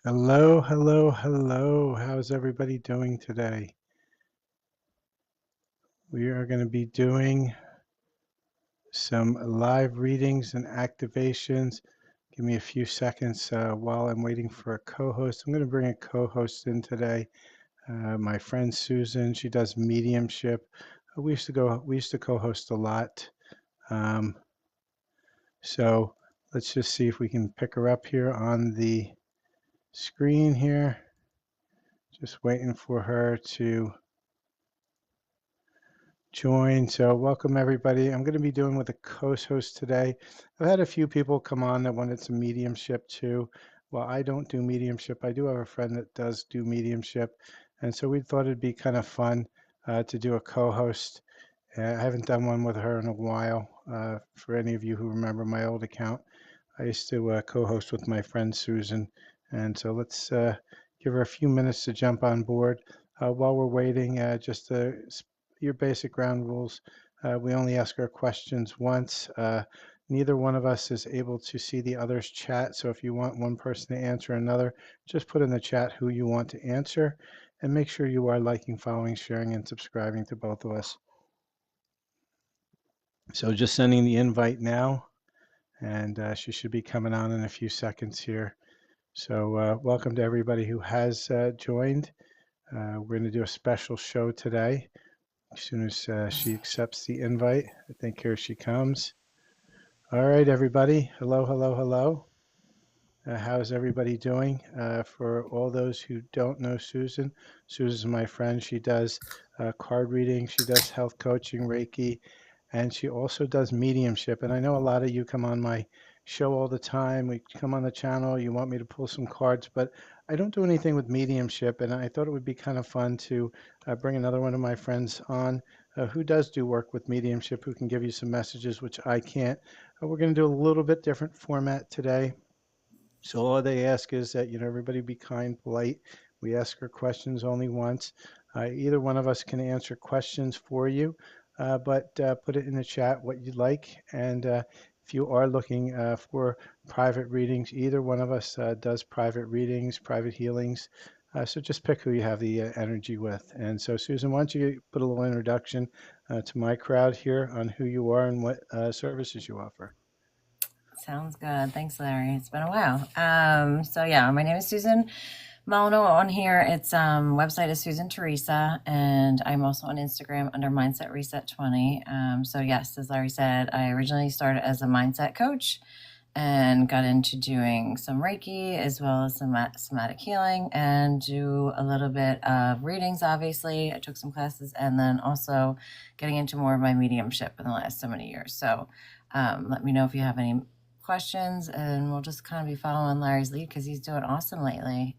Hello, hello, hello. How's everybody doing today? We are going to be doing some live readings and activations. Give me a few seconds while I'm waiting for a co-host. I'm going to bring a co-host in today. My friend Susan, she does mediumship. We used to co-host a lot. Um, so let's just see if we can pick her up here on the screen here. Just waiting for her to join. So welcome everybody. I'm going to be doing with a co-host today. I've had a few people come on that wanted some mediumship too. Well, I don't do mediumship. I do have a friend that does do mediumship. And so we thought it'd be kind of fun to do a co-host. I haven't done one with her in a while. For any of you who remember my old account, I used to co-host with my friend Susan. And so let's give her a few minutes to jump on board. While we're waiting, just your basic ground rules. We only ask our questions once. Neither one of us is able to see the other's chat. So if you want one person to answer another, just put in the chat who you want to answer and make sure you are liking, following, sharing, and subscribing to both of us. So just sending the invite now, and she should be coming on in a few seconds here. So welcome to everybody who has joined. We're going to do a special show today. As soon as she accepts the invite, I think here she comes. All right, everybody. Hello, hello, hello. How's everybody doing? For all those who don't know Susan, Susan's my friend. She does card reading, she does health coaching, Reiki, and she also does mediumship. And I know a lot of you come on my show all the time. We come on the channel, you want me to pull some cards, but I don't do anything with mediumship. And I thought it would be kind of fun to bring another one of my friends on who does do work with mediumship, who can give you some messages, which I can't. We're going to do a little bit different format today. So all they ask is that, everybody be kind, polite. We ask our questions only once. Either one of us can answer questions for you, but put it in the chat what you'd like. And if you are looking for private readings, either one of us does private readings, private healings. So just pick who you have the energy with. And so, Susan, why don't you put a little introduction to my crowd here on who you are and what services you offer? Sounds good. Thanks, Larry. It's been a while. So yeah, my name is Susan Malino. On here, it's website is Susan Teresa, and I'm also on Instagram under Mindset Reset 20. So yes, as Larry said, I originally started as a mindset coach and got into doing some Reiki as well as some somatic healing and do a little bit of readings. Obviously, I took some classes and then also getting into more of my mediumship in the last so many years. So let me know if you have any questions, and we'll just kind of be following Larry's lead because he's doing awesome lately.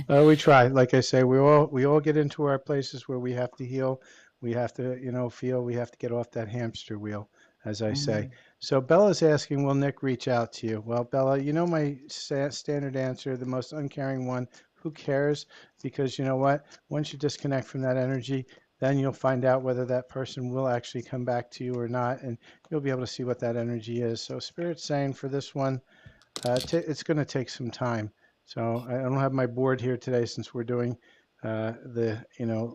We try. Like I say, we all get into our places where we have to heal. We have to, feel. We have to get off that hamster wheel, as I say. So Bella's asking, will Nick reach out to you? Well, Bella, my standard answer, the most uncaring one. Who cares? Because you know what? Once you disconnect from that energy, then you'll find out whether that person will actually come back to you or not, and you'll be able to see what that energy is. So Spirit's saying for this one, it's going to take some time. So I don't have my board here today since we're doing the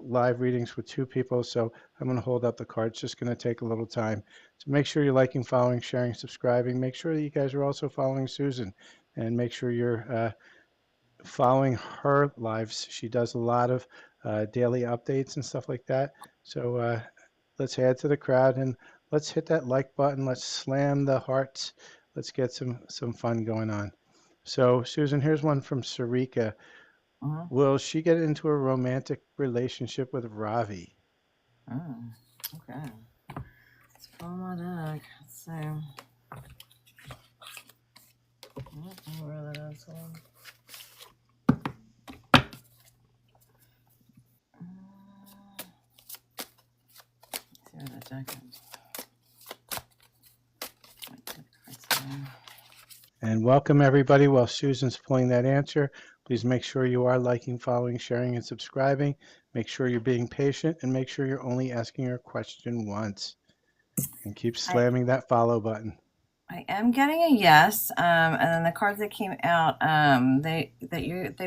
live readings with two people. So I'm going to hold up the card. It's just going to take a little time. So make sure you're liking, following, sharing, subscribing. Make sure that you guys are also following Susan, and make sure you're following her lives. She does a lot of daily updates and stuff like that. So let's add to the crowd and let's hit that like button. Let's slam the hearts. Let's get some fun going on. So Susan, here's one from Sarika. Will she get into a romantic relationship with Ravi? Okay. Let's follow my deck. Let's see. Where that is. See where that deck is. And welcome everybody. While Susan's pulling that answer, please make sure you are liking, following, sharing, and subscribing. Make sure you're being patient and make sure you're only asking your question once. And keep slamming that follow button. I am getting a yes, and then the cards that came out, they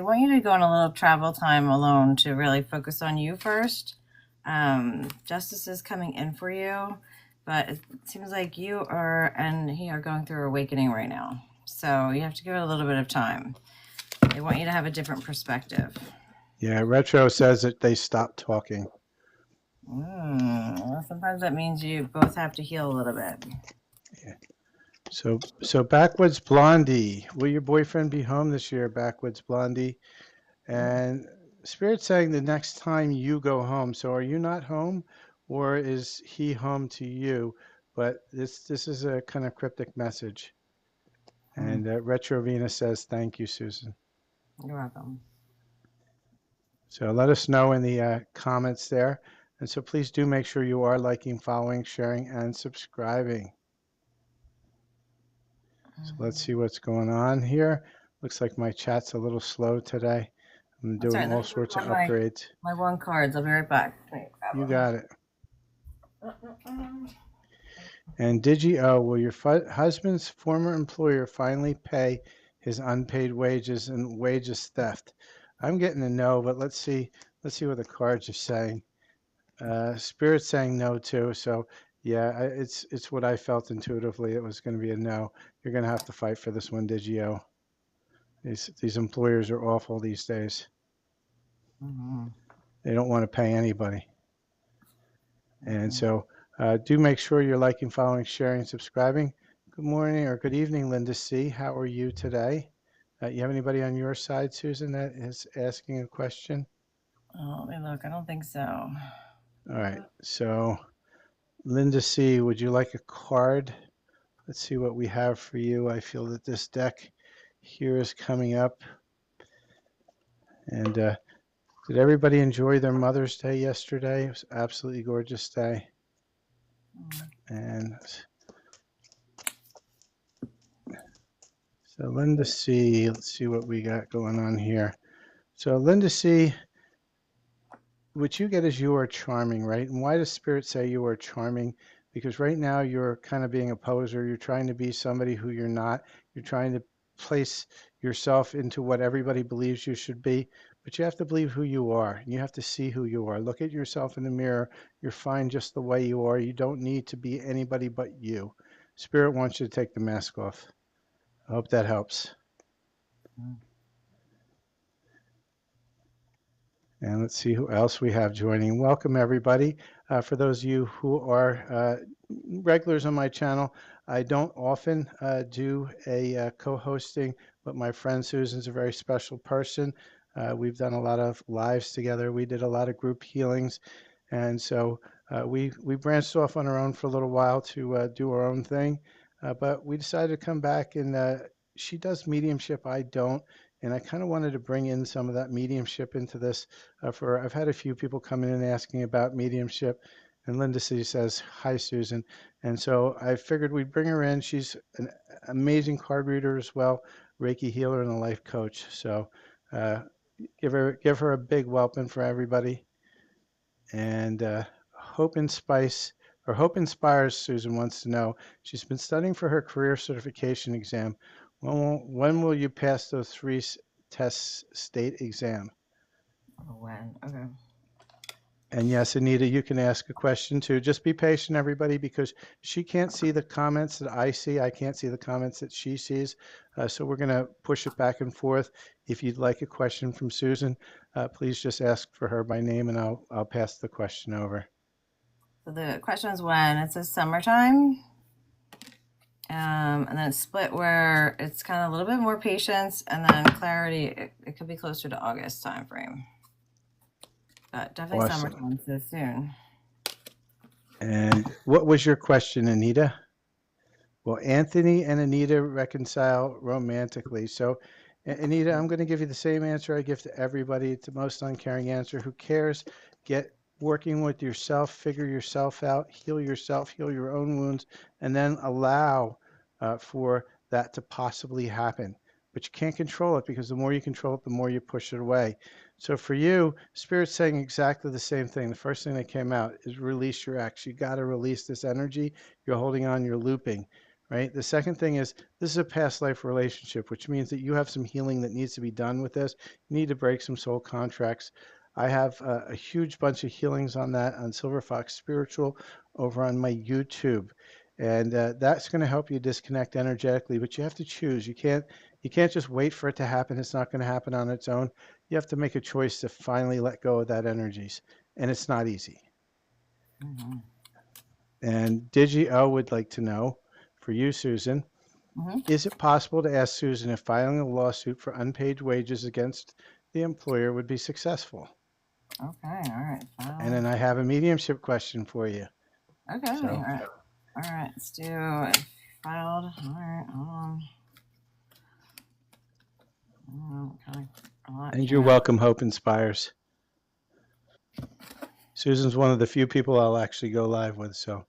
want you to go on a little travel time alone to really focus on you first. Justice is coming in for you, but it seems like you are and he are going through awakening right now. So you have to give it a little bit of time. They want you to have a different perspective. Yeah, retro says that they stopped talking. Well, sometimes that means you both have to heal a little bit. Yeah. So Backwoods Blondie, will your boyfriend be home this year, Backwoods Blondie? And Spirit's saying the next time you go home. So are you not home, or is he home to you? But this is a kind of cryptic message. Hmm. And Retro Venus says, "Thank you, Susan." You're welcome. So let us know in the comments there. And so please do make sure you are liking, following, sharing, and subscribing. So let's see what's going on here. Looks like my chat's a little slow today. I'm That's all doing right. Let all me go sorts of grab my upgrades. my one cards. I'll be right back. Let me You grab got it. them. And Digi-O, will your husband's former employer finally pay his unpaid wages and wages theft? I'm getting a no, but let's see. Let's see what the cards are saying. Spirit's saying no too. So yeah, it's what I felt intuitively. It was going to be a no. You're going to have to fight for this one, Digi-O. These employers are awful these days. Mm-hmm. They don't want to pay anybody. And Mm-hmm. so do make sure you're liking, following, sharing, subscribing. Good morning or good evening, Linda C. How are you today? You have anybody on your side, Susan, that is asking a question? Oh, let me look. I don't think so. All right. So, Linda C., would you like a card? Let's see what we have for you. I feel that this deck here is coming up. And did everybody enjoy their Mother's Day yesterday? It was an absolutely gorgeous day. And so Linda C., let's see what we got going on here. So Linda C., what you get is you are charming, right? And why does Spirit say you are charming? Because right now you're kind of being a poser. You're trying to be somebody who you're not. You're trying to place yourself into what everybody believes you should be. But you have to believe who you are. You have to see who you are. Look at yourself in the mirror. You're fine just the way you are. You don't need to be anybody but you. Spirit wants you to take the mask off. I hope that helps. And let's see who else we have joining. Welcome, everybody. For those of you who are regulars on my channel, I don't often do a co-hosting, but my friend Susan's a very special person. We've done a lot of lives together. We did a lot of group healings. And so we branched off on our own for a little while to do our own thing. But we decided to come back and she does mediumship. I don't. And I kind of wanted to bring in some of that mediumship into this. I've had a few people come in and asking about mediumship, and Linda C says, "Hi, Susan." And so I figured we'd bring her in. She's an amazing card reader as well, Reiki healer and a life coach. So uh, give her a big welcome for everybody. And Hope and Spice or Hope Inspires Susan wants to know. She's been studying for her career certification exam. When will you pass those three tests state exam? Oh, when? Okay. And yes, Anita, you can ask a question too. Just be patient, everybody, because she can't see the comments that I see. I can't see the comments that she sees. So we're going to push it back and forth. If you'd like a question from Susan, please just ask for her by name, and I'll pass the question over. So the question is when. It says summertime. And then it's split where it's kind of a little bit more patience, and then clarity. It could be closer to August time frame, but definitely Awesome. summertime. So soon. And what was your question, Anita? Well, Anthony and Anita reconcile romantically. So, Anita, I'm going to give you the same answer I give to everybody. It's the most uncaring answer. Who cares? Get working with yourself, figure yourself out, heal yourself, heal your own wounds, and then allow for that to possibly happen. But you can't control it because the more you control it, the more you push it away. So for you, Spirit's saying exactly the same thing. The first thing that came out is release your ex. You got to release this energy. You're holding on, you're looping. right? The second thing is this is a past life relationship, which means that you have some healing that needs to be done with this. You need to break some soul contracts. I have a huge bunch of healings on that on Silver Fox Spiritual over on my YouTube. And that's going to help you disconnect energetically, but you have to choose. You can't just wait for it to happen. It's not going to happen on its own. You have to make a choice to finally let go of that energies, and it's not easy. Mm-hmm. And Digi-O would like to know, for you, Susan, Mm-hmm. is it possible to ask Susan if filing a lawsuit for unpaid wages against the employer would be successful? Okay, all right, And file. then I have a mediumship question for you. Okay, all So, right, all right. Let's do it. Filed. All right, hold on. Okay, a lot and you're here. welcome, Hope Inspires. Susan's one of the few people I'll actually go live with, so All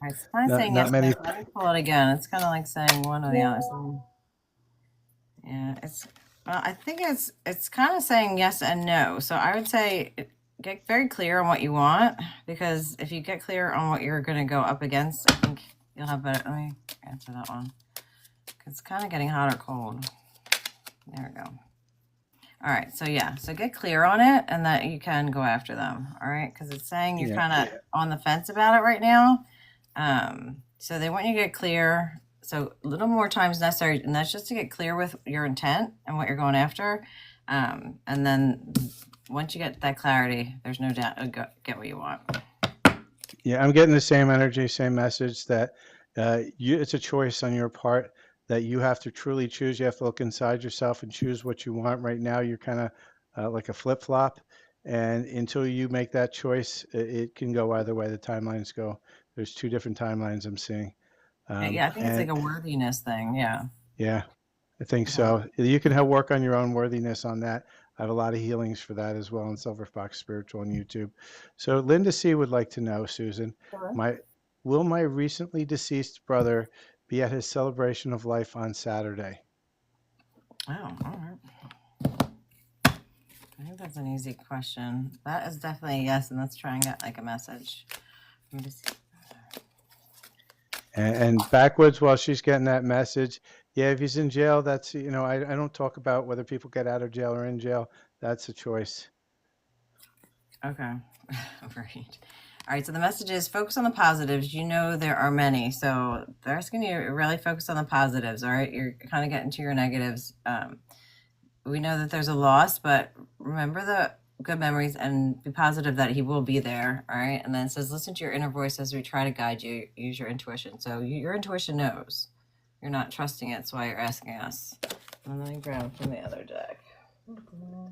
right, it's kind of not saying not yes, many. no. Let me pull it again. It's kind of like saying one or the other. So, yeah, it's. Well, I think it's kind of saying yes and no. So I would say get very clear on what you want, because if you get clear on what you're going to go up against, I think you'll have better. Let me answer that one. It's kind of getting hot or cold. There we go. All right, so yeah, so get clear on it and that you can go after them. All right, because it's saying you're Yeah, kind of on the fence about it right now. So they want you to get clear. So a little more time is necessary, and that's just to get clear with your intent and what you're going after. And then once you get that clarity, there's no doubt you'll get what you want. yeah, I'm getting the same energy, same message that it's a choice on your part that you have to truly choose. You have to look inside yourself and choose what you want. Right now, you're kind of like a flip-flop, and until you make that choice, it can go either way. The timelines go. There's two different timelines I'm seeing, Yeah, I think it's and like a worthiness thing. Yeah. yeah, I think Okay. so. You can have work on your own worthiness on that. I have a lot of healings for that as well on Silver Fox Spiritual on YouTube. So Linda C would like to know, Susan, Sure. my will my recently deceased brother be at his celebration of life on Saturday? Oh, all right. I think that's an easy question. That is definitely a yes, and let's try and get like a message. Let me just. And backwards while she's getting that message, yeah, if he's in jail, that's I don't talk about whether people get out of jail or in jail. That's a choice. Okay. Right. All right. So the message is focus on the positives. You know, there are many. So they're asking you to really focus on the positives. All right. You're kind of getting to your negatives. We know that there's a loss, but remember the good memories and be positive that he will be there. All right. And then it says, listen to your inner voice as we try to guide you. Use your intuition. So your intuition knows. You're not trusting it. That's why you're asking us. And let me grab from the other deck. Mm-hmm.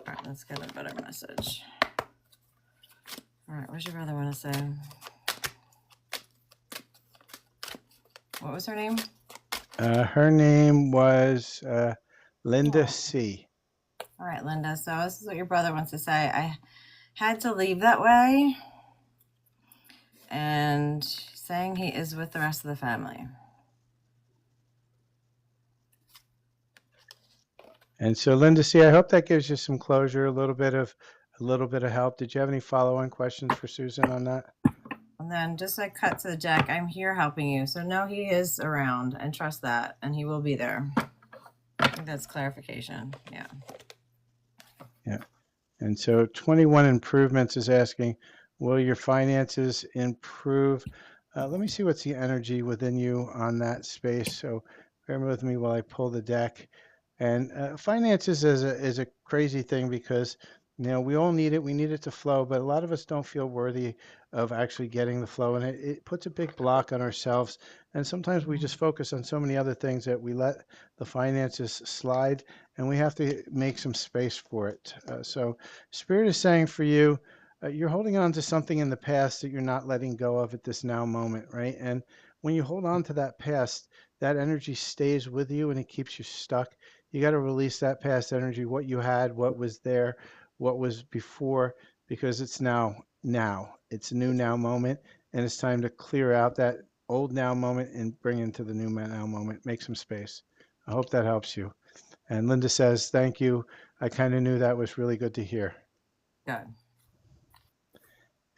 All right, let's get a better message. All right, what's your brother want to say? What was her name? Her name was Linda Oh. C. All right, Linda. So this is what your brother wants to say. I had to leave that way, and saying he is with the rest of the family. And so, Linda C., I hope that gives you some closure, a little bit of help. Did you have any follow-on questions for Susan on that? And then just like cut to the deck, I'm here helping you. So know he is around and trust that, and he will be there. I think that's clarification. Yeah. Yeah. And so 21 Improvements is asking, will your finances improve? Let me see what's the energy within you on that space. So bear with me while I pull the deck. And finances is a crazy thing because we all need it. We need it to flow, but a lot of us don't feel worthy of actually getting the flow, and it puts a big block on ourselves. And sometimes we just focus on so many other things that we let the finances slide, and we have to make some space for it. So Spirit is saying for you, you're holding on to something in the past that you're not letting go of at this now moment, right? And when you hold on to that past, that energy stays with you and it keeps you stuck. You got to release that past energy, what you had, what was there, what was before, because it's now. It's a new now moment, and it's time to clear out that old now moment and bring into the new now moment. Make some space. I hope that helps you. And Linda says, thank you. I kind of knew that was really good to hear. Good.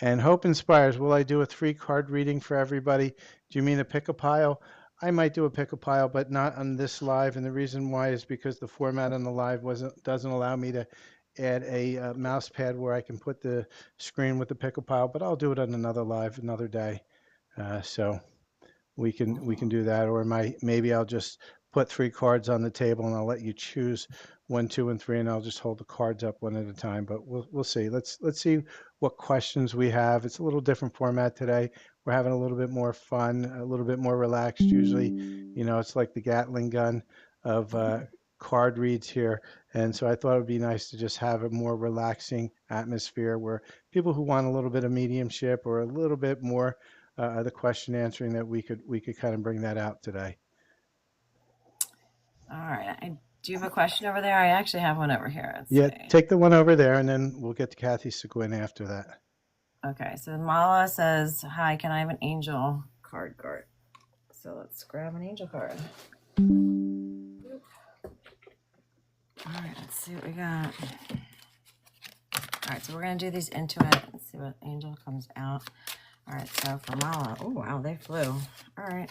And Hope Inspires, will I do a 3 card reading for everybody? Do you mean a pick a pile? I might do a pick a pile, but not on this live. And the reason why is because the format on the live doesn't allow me to add a mouse pad where I can put the screen with the pick a pile. But I'll do it on another live another day. So we can do that, or maybe I'll just put 3 cards on the table and I'll let you choose 1, 2, and 3, and I'll just hold the cards up one at a time. But we'll see. Let's see what questions we have. It's a little different format today. We're having a little bit more fun, a little bit more relaxed. Usually, it's like the Gatling gun of card reads here, and so I thought it would be nice to just have a more relaxing atmosphere where people who want a little bit of mediumship or a little bit more the question answering, that we could kind of bring that out today. All right. Do you have a question over there? I actually have one over here. Let's Yeah, see. take the one over there, and then we'll get to Kathy Seguin after that. Okay. So Mala says, "Hi, can I have an angel card?" So let's grab an angel card. All right. Let's see what we got. All right. So we're gonna do these intuit. Let's see what angel comes out. All right. So for Mala, oh wow, they flew. All right.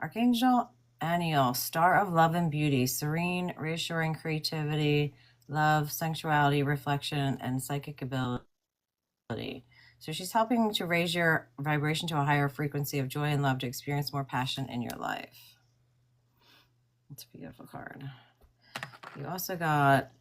Archangel Aniel, star of love and beauty, serene, reassuring creativity, love, sensuality, reflection, and psychic ability. So she's helping to raise your vibration to a higher frequency of joy and love to experience more passion in your life. It's a beautiful card. You also got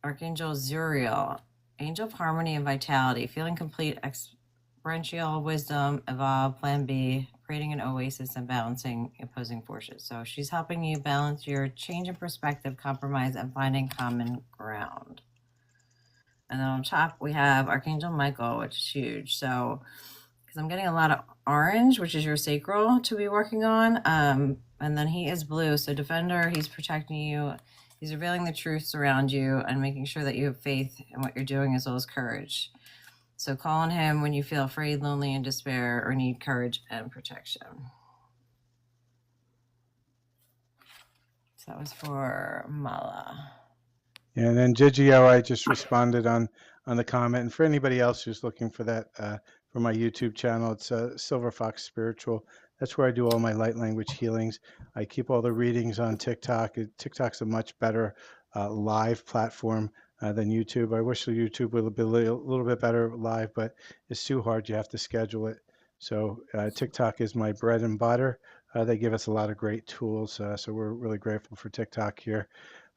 Archangel Zuriel, angel of harmony and vitality, feeling complete, experiential wisdom, evolve, plan B, creating an oasis and balancing opposing forces. So she's helping you balance your change in perspective, compromise, and finding common ground. And then on top, we have Archangel Michael, which is huge. So, because I'm getting a lot of orange, which is your sacral, to be working on. And then he is blue. So, defender, he's protecting you. He's revealing the truths around you and making sure that you have faith in what you're doing as well as courage. So, call on him when you feel afraid, lonely, and despair, or need courage and protection. So, that was for Mala. And then Gigio, I just responded on the comment. And for anybody else who's looking for that for my YouTube channel, it's Silver Fox Spiritual. That's where I do all my light language healings. I keep all the readings on TikTok. TikTok's a much better live platform than YouTube. I wish the YouTube would be a little bit better live, but it's too hard. You have to schedule it. So TikTok is my bread and butter. They give us a lot of great tools, so we're really grateful for TikTok here.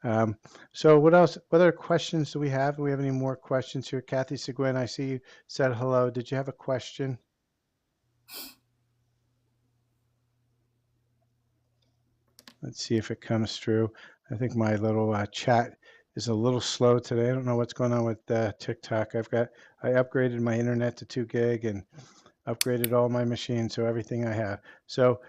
Um, so what else? What other questions do we have? Do we have any more questions here? Kathy Seguin, I see you said hello. Did you have a question? Let's see if it comes through. I think my little chat is a little slow today. I don't know what's going on with TikTok. I upgraded my internet to 2 gig and upgraded all my machines, so everything I have. So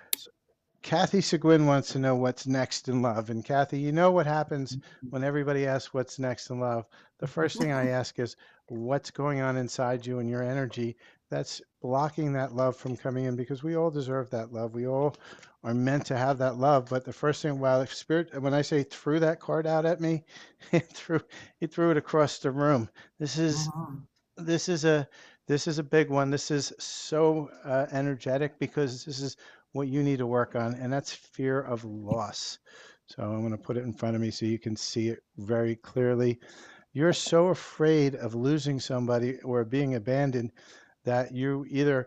Kathy Seguin wants to know what's next in love. And Kathy, you know what happens when everybody asks what's next in love? The first thing I ask is what's going on inside you and your energy that's blocking that love from coming in, because we all deserve that love. We all are meant to have that love. But the first thing, while if spirit, when I say threw that card out at me, it threw it across the room. This is Mhm. this is a this is a big one. This is so energetic because this is what you need to work on, and that's fear of loss. So I'm going to put it in front of me so you can see it very clearly. You're so afraid of losing somebody or being abandoned that you either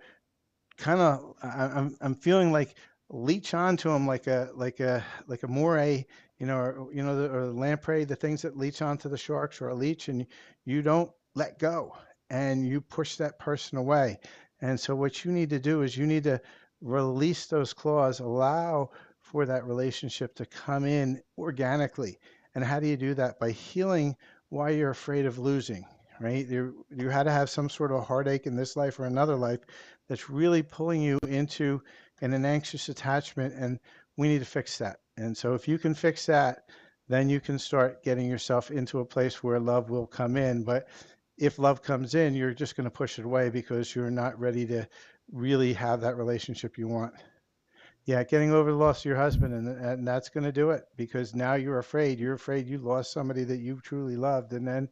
kind of I'm feeling like leech onto them like a moray, or the lamprey, the things that leech onto the sharks, or a leech, and you don't let go and you push that person away. And so what you need to do is you need to release those claws, allow for that relationship to come in organically. And how do you do that? By healing why you're afraid of losing, right? You had to have some sort of heartache in this life or another life that's really pulling you into an anxious attachment, and we need to fix that. And so if you can fix that, then you can start getting yourself into a place where love will come in. But if love comes in, you're just going to push it away because you're not ready to really have that relationship you want. Yeah, getting over the loss of your husband, and that's going to do it because now you're afraid. You're afraid you lost somebody that you truly loved, and then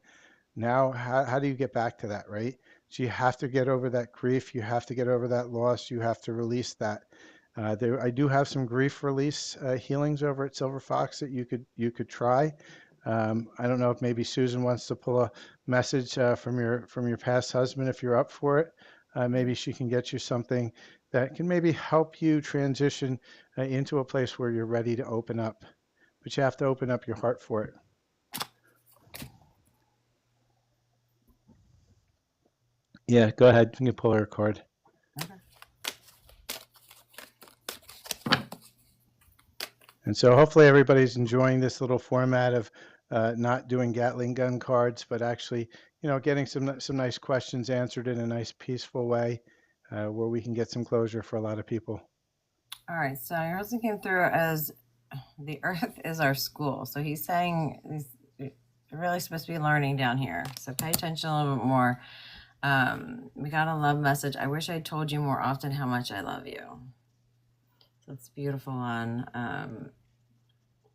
now how do you get back to that, right? So you have to get over that grief. You have to get over that loss. You have to release that. I do have some grief release healings over at Silver Fox that you could try. I don't know if maybe Susan wants to pull a message from your past husband if you're up for it. Maybe she can get you something that can maybe help you transition into a place where you're ready to open up. But you have to open up your heart for it. Yeah, go ahead. You can pull her a card. Okay. And so hopefully everybody's enjoying this little format of not doing Gatling gun cards, but actually, getting some nice questions answered in a nice, peaceful way where we can get some closure for a lot of people. All right. So your husband came through as the earth is our school. So he's saying he's really supposed to be learning down here. So pay attention a little bit more. We got a love message. I wish I told you more often how much I love you. That's beautiful on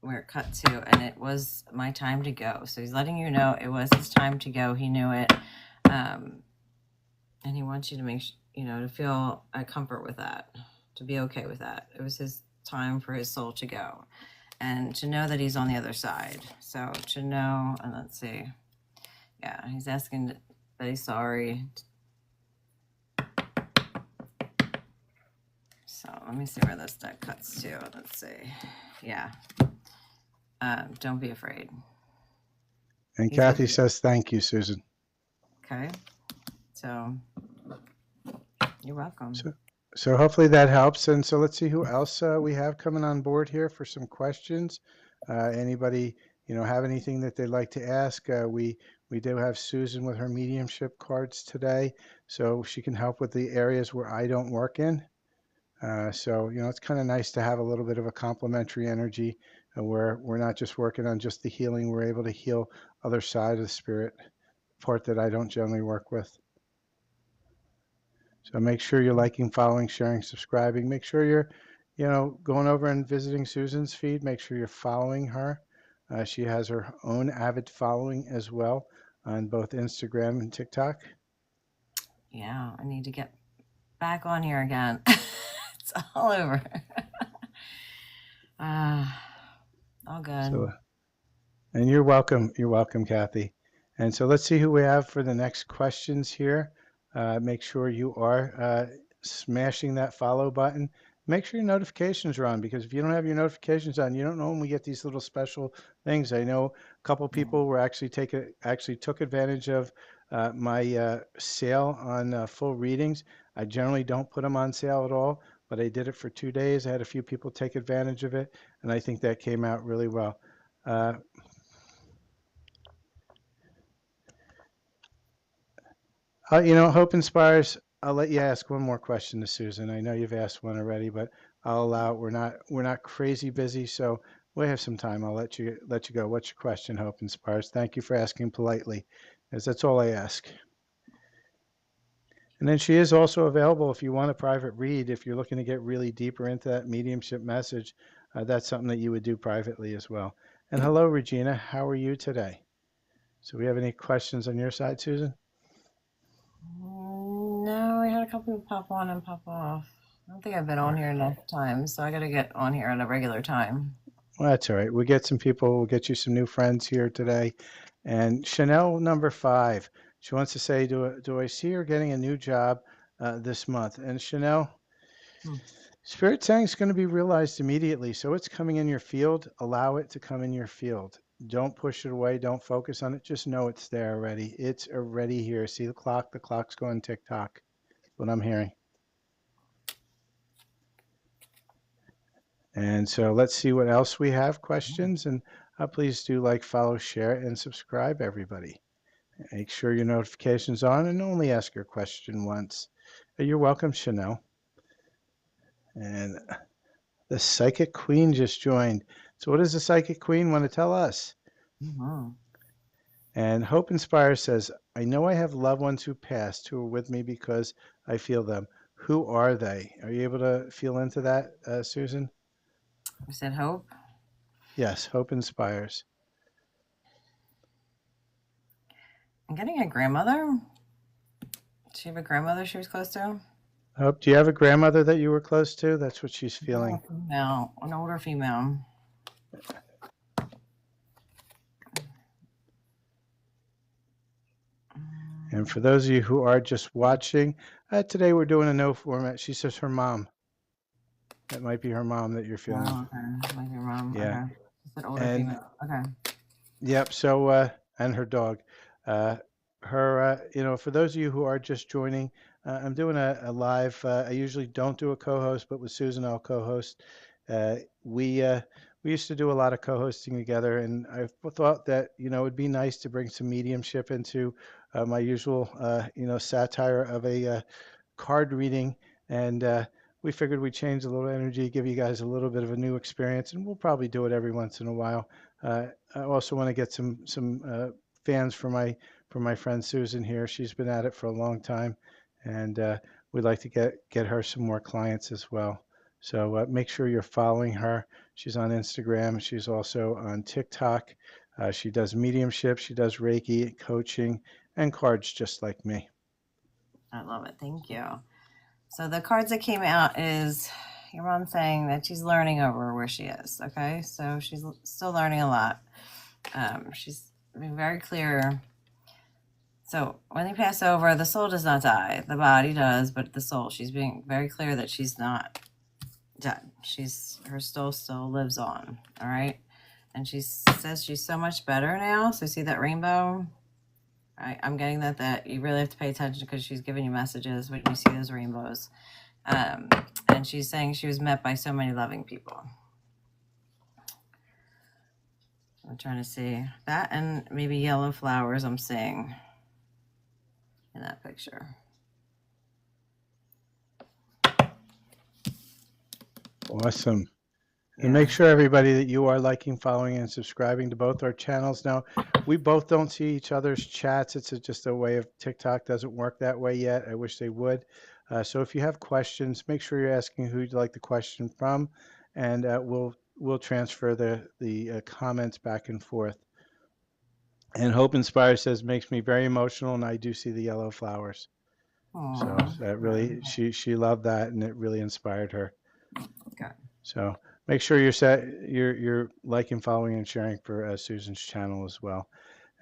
where it cut to, and it was my time to go. So he's letting you know it was his time to go. He knew it, and he wants you to to feel a comfort with that, to be okay with that. It was his time for his soul to go, and to know that he's on the other side. So to know, and let's see, yeah, he's asking that he's sorry. So let me see where this deck cuts to. Let's see. Yeah. Don't be afraid. And He's Kathy with you. says, thank you, Susan. Okay. So you're welcome. So hopefully that helps. And so let's see who else we have coming on board here for some questions. Anybody, have anything that they'd like to ask? We do have Susan with her mediumship cards today, so she can help with the areas where I don't work in. So it's kind of nice to have a little bit of a complementary energy where we're not just working on just the healing, we're able to heal other side of the spirit, part that I don't generally work with. So make sure you're liking, following, sharing, subscribing. Make sure you're, going over and visiting Susan's feed. Make sure you're following her. She has her own avid following as well on both Instagram and TikTok. Yeah, I need to get back on here again. It's all over. All good. So, and you're welcome. You're welcome, Kathy. And so let's see who we have for the next questions here. Make sure you are smashing that follow button. Make sure your notifications are on because if you don't have your notifications on, you don't know when we get these little special things. I know a couple people were actually took advantage of my sale on full readings. I generally don't put them on sale at all, but I did it for 2 days. I had a few people take advantage of it, and I think that came out really well. Hope inspires. I'll let you ask one more question to Susan. I know you've asked one already, but I'll allow it. We're not crazy busy, so we have some time. I'll let you go. What's your question, Hope inspires? Thank you for asking politely, as that's all I ask. And then she is also available if you want a private read. If you're looking to get really deeper into that mediumship message, that's something that you would do privately as well. And hello, Regina. How are you today? So we have any questions on your side, Susan? No, we had a couple people pop on and pop off. I don't think I've been on here enough times, so I got to get on here at a regular time. Well, that's all right. We'll get some people. We'll get you some new friends here today. And Chanel number 5, she wants to say, do I see her getting a new job this month? And Chanel, Spirit saying it's going to be realized immediately. So it's coming in your field. Allow it to come in your field. Don't push it away. Don't focus on it. Just know it's there already. It's already here. See the clock? The clock's going tick-tock. That's what I'm hearing. And so let's see what else we have questions. And please do like, follow, share, and subscribe, everybody. Make sure your notifications on and only ask your question once. You're welcome, Chanel. And the Psychic Queen just joined. So what does the Psychic Queen want to tell us? Mm-hmm. And Hope Inspire says, I know I have loved ones who passed who are with me because I feel them. who are they? Are you able to feel into that, Susan? You said Hope. Yes, hope inspires. I'm getting a grandmother. Did she have a grandmother she was close to? Hope, do you have a grandmother that you were close to? That's what she's No, feeling. a female, an older female. And for those of you who are just watching, today we're doing a no format. She says her mom. That might be her mom that you're feeling. Oh, okay. Like your mom. Yeah. Okay. She said older And female. Okay. yep. So, and her dog. Uh, for those of you who are just joining, I'm doing a live. I usually don't do a co-host, but with Susan, I'll co-host. Uh, we uh, we used to do a lot of co-hosting together, and I thought that it'd be nice to bring some mediumship into my usual satire of a card reading, and we figured we'd change a little energy, give you guys a little bit of a new experience, and we'll probably do it every once in a while. I also want to get some fans for my friend Susan here. She's been at it for a long time, and we'd like to get her some more clients as well. So make sure you're following her. She's on Instagram. She's also on TikTok. She does mediumship. She does Reiki, coaching, and cards just like me. I love it. Thank you. So the cards that came out is your mom saying that she's learning over where she is. Okay. So she's still learning a lot. She's being very clear. So when they pass over, the soul does not die. The body does, but the soul, she's being very clear that she's not dead. Her soul still lives on. All right. And she says she's so much better now. So see that rainbow? I'm getting that you really have to pay attention because she's giving you messages when you see those rainbows. And she's saying she was met by so many loving people. I'm trying to see that, and maybe yellow flowers I'm seeing in that picture. Awesome. And Yeah. make sure, everybody, that you are liking, following, and subscribing to both our channels. Now, we both don't see each other's chats. It's just a way of TikTok doesn't work that way yet. I wish they would. So if you have questions, make sure you're asking who you'd like the question from, and we'll transfer the comments back and forth. And Hope Inspire says makes me very emotional, and I do see the yellow flowers. So Aww. that really she loved that, and it really inspired her. Okay. So make sure you're liking, following, and sharing for Susan's channel as well.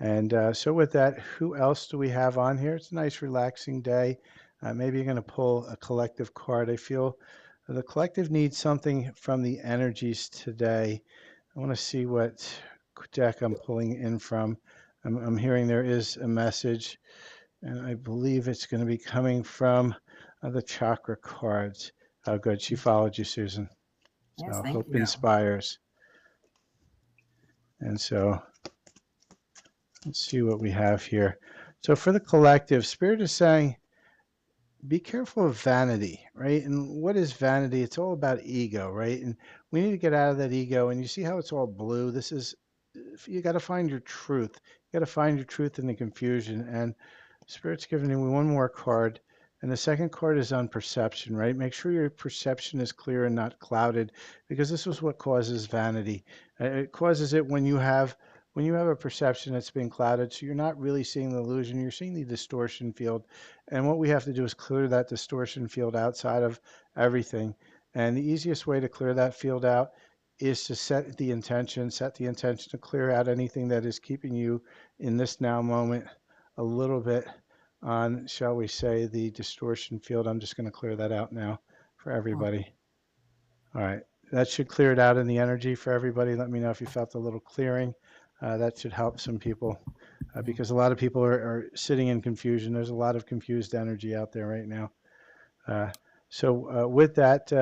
And so with that, who else do we have on here? It's a nice, relaxing day. Maybe you're going to pull a collective card. I feel the collective needs something from the energies today. I want to see what deck I'm pulling in from. I'm hearing there is a message, and I believe it's going to be coming from the chakra cards. Oh, good. She followed you, Susan. Yes, So thank hope you. inspires. And so let's see what we have here. So for the collective, Spirit is saying, be careful of vanity, right? And what is vanity? It's all about ego, right? And we need to get out of that ego. And you see how it's all blue? This is, you got to find your truth. You got to find your truth in the confusion. And Spirit's giving you one more card. And the second card is on perception, right? Make sure your perception is clear and not clouded, because this is what causes vanity. It causes it when you have a perception that's been clouded, so you're not really seeing the illusion, you're seeing the distortion field. And what we have to do is clear that distortion field outside of everything. And the easiest way to clear that field out is to set the intention to clear out anything that is keeping you in this now moment a little bit on, shall we say, the distortion field. I'm just going to clear that out now for everybody. All right. That should clear it out in the energy for everybody. Let me know if you felt a little clearing. That should help some people because a lot of people are sitting in confusion. There's a lot of confused energy out there right now. Uh, so with that,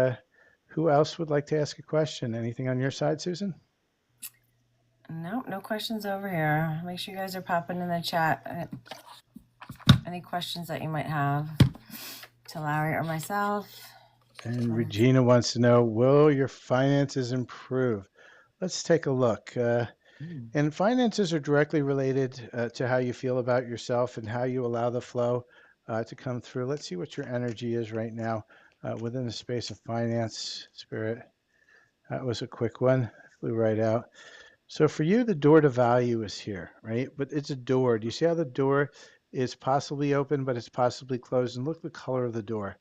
who else would like to ask a question? Anything on your side, Susan? No, no questions over here. Make sure you guys are popping in the chat. Any questions that you might have to Larry or myself? And Regina wants to know, will your finances improve? Let's take a look. And finances are directly related to how you feel about yourself and how you allow the flow. to come through. Let's see what your energy is right now within the space of finance, Spirit. That was a quick one. Flew right out. So for you, the door to value is here, right? But it's a door. Do you see how the door is possibly open, but it's possibly closed? And look at the color of the door.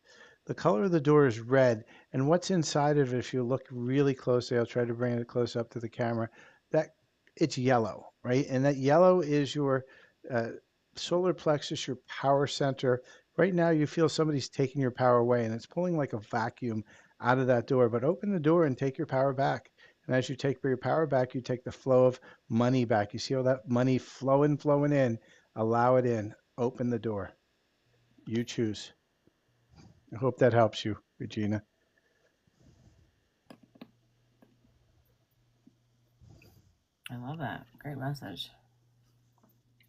The color of the door is red. And what's inside of it, if you look really closely, I'll try to bring it close up to the camera, that it's yellow, right? And that yellow is your uh, solar plexus, your power center. Right now, you feel somebody's taking your power away and it's pulling like a vacuum out of that door. But open the door and take your power back. And as you take your power back, you take the flow of money back. You see all that money flowing in. Allow it in. Open the door. You choose. I hope that helps you, Regina. I love that. Great message.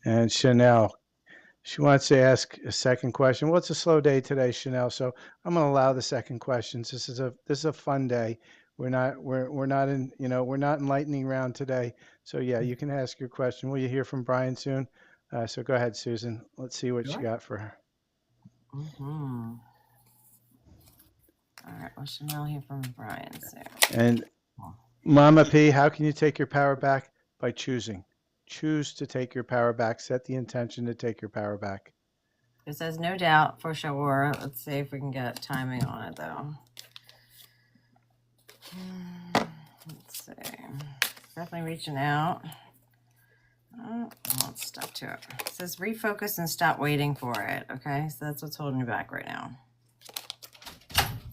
And Chanel, she wants to ask a second question. Well, it's a slow day today, Chanel, so I'm going to allow the second questions. This is a fun day. We're not in we're not in lightning round today. So yeah, you can ask your question. Will you hear from Brian soon? So go ahead, Susan. Let's see what you Sure. got for her. Mm-hmm. All right. Well, Chanel here from Brian soon. And Mama P, how can you take your power back? By choosing. Choose to take your power back. Set the intention to take your power back. It says no doubt for sure. Let's see if we can get timing on it though. Let's see. Definitely reaching out. Oh, let's stop to it. It says refocus and stop waiting for it. Okay, so that's what's holding you back right now.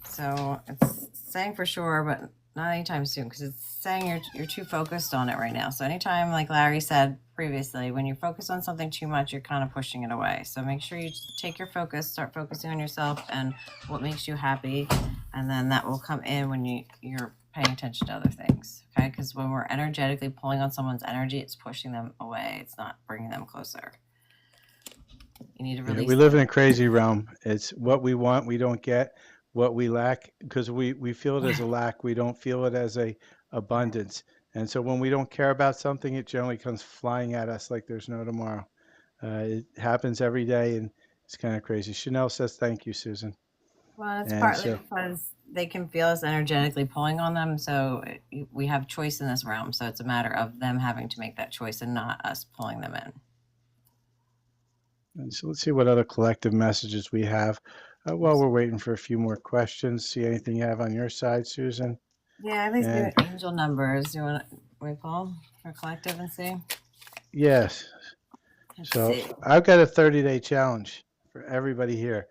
So it's saying for sure, but not anytime soon because it's saying you're too focused on it right now. So anytime, like Larry said previously, when you focus on something too much, you're kind of pushing it away. So make sure you take your focus, start focusing on yourself and what makes you happy, and then that will come in when you're paying attention to other things. Okay, because when we're energetically pulling on someone's energy, it's pushing them away. It's not bringing them closer. You need to Yeah, release we live in them. a crazy realm. It's what we want, we don't get. What we lack, because we feel it as a lack, we don't feel it as a Right. abundance. And so when we don't care about something, it generally comes flying at us like there's no tomorrow. It happens every day, and it's kind of crazy. Chanel says, "Thank you, Susan." Well, it's And partly so, because they can feel us energetically pulling on them. So we have choice in this realm. So it's a matter of them having to make that choice and not us pulling them in. let's see what other collective messages we have while we're waiting for a few more questions. See anything you have on your side, Susan? Yeah, at least do And angel numbers. You want to we pull for collective and see? yes, Let's so see. I've got a 30-day challenge for everybody here.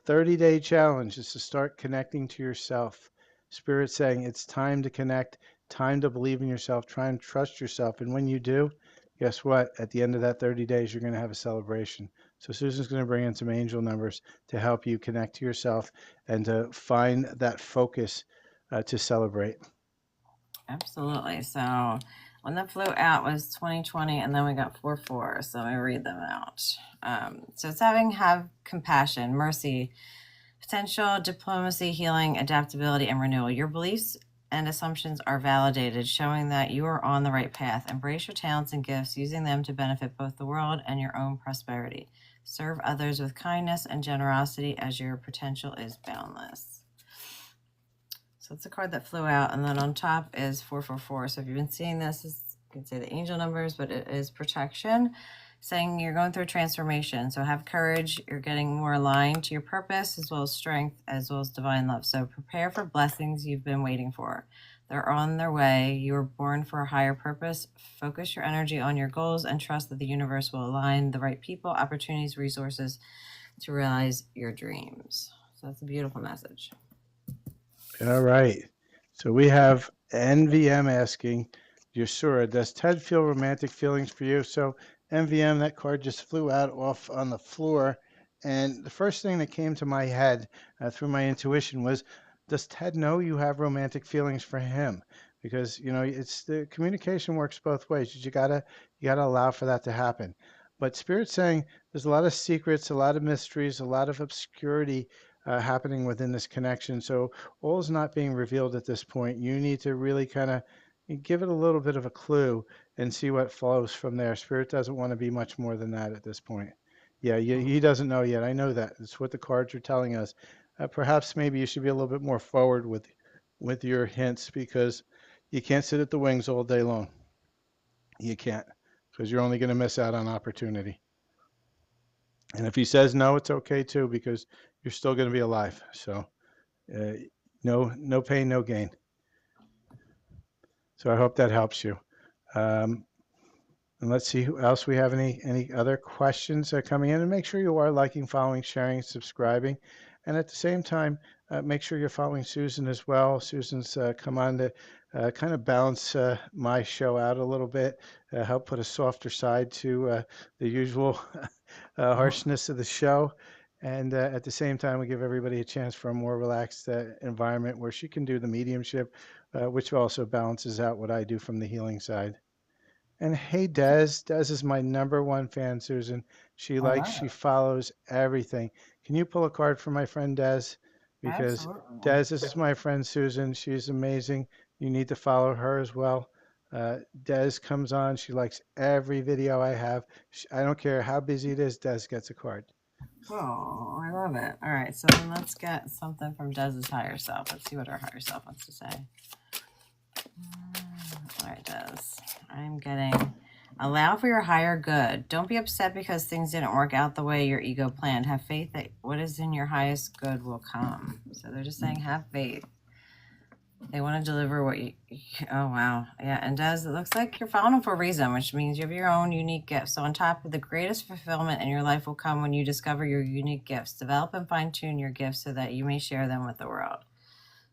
30-day challenge is to start connecting to yourself. Spirit saying it's time to connect, time to believe in yourself, try and trust yourself. And when you do, guess what? At the end of that 30 days, you're going to have a celebration. So Susan's going to bring in some angel numbers to help you connect to yourself and to find that focus to celebrate. Absolutely. So when that flew out was 2020, and then we got 4-4. So let me read them out. So it's have compassion, mercy, potential, diplomacy, healing, adaptability, and renewal. Your beliefs and assumptions are validated, showing that you are on the right path. Embrace your talents and gifts, using them to benefit both the world and your own prosperity. Serve others with kindness and generosity as your potential is boundless. So it's a card that flew out, and then on top is 444. So if you've been seeing this, you can say the angel numbers, but it is protection, saying you're going through a transformation. So have courage. You're getting more aligned to your purpose, as well as strength, as well as divine love. So prepare for blessings you've been waiting for. They're on their way. You were born for a higher purpose. Focus your energy on your goals and trust that the universe will align the right people, opportunities, resources to realize your dreams. So that's a beautiful message. All right. So we have NVM asking, you're sure, does Ted feel romantic feelings for you? So NVM, that card just flew out off on the floor. And the first thing that came to my head through my intuition was, does Ted know you have romantic feelings for him? Because, it's the communication works both ways. You gotta allow for that to happen. But Spirit's saying there's a lot of secrets, a lot of mysteries, a lot of obscurity happening within this connection. So all is not being revealed at this point. You need to really kind of give it a little bit of a clue and see what flows from there. Spirit doesn't want to be much more than that at this point. Yeah, he doesn't know yet. I know that. It's what the cards are telling us. Perhaps maybe you should be a little bit more forward with your hints because you can't sit at the wings all day long. You can't because you're only going to miss out on opportunity. And if he says no, it's okay too because you're still going to be alive. So uh, no pain, no gain. So I hope that helps you. Um, And let's see who else we have any other questions coming in. And make sure you are liking, following, sharing, subscribing. And at the same time, make sure you're following Susan as well. Susan's come on to kind of balance my show out a little bit, help put a softer side to the usual harshness of the show. And at the same time, we give everybody a chance for a more relaxed environment where she can do the mediumship, which also balances out what I do from the healing side. And hey, Des. Des is my number one fan, Susan. I love She it. follows everything. Can you pull a card for my friend Des? Because Absolutely. Des, this is my friend Susan. She's amazing. You need to follow her as well. Des comes on. She likes every video I have. I don't care how busy it is, Des gets a card. Oh, I love it. All right, so then let's get something from Dez's higher self. Let's see what our higher self wants to say. All right, Des. I'm getting allow for your higher good. Don't be upset because things didn't work out the way your ego planned. Have faith that what is in your highest good will come. So they're just saying have faith. They want to deliver what you. Oh wow, yeah. And Des, it looks like you're found for a reason, which means you have your own unique gifts. So on top of the greatest fulfillment in your life will come when you discover your unique gifts. Develop and fine tune your gifts so that you may share them with the world.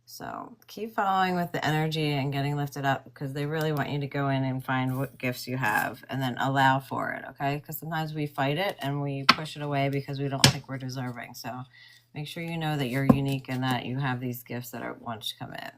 So keep following with the energy and getting lifted up because they really want you to go in and find what gifts you have and then allow for it. Okay, because sometimes we fight it and we push it away because we don't think we're deserving. So make sure you know that you're unique and that you have these gifts that are want to come in.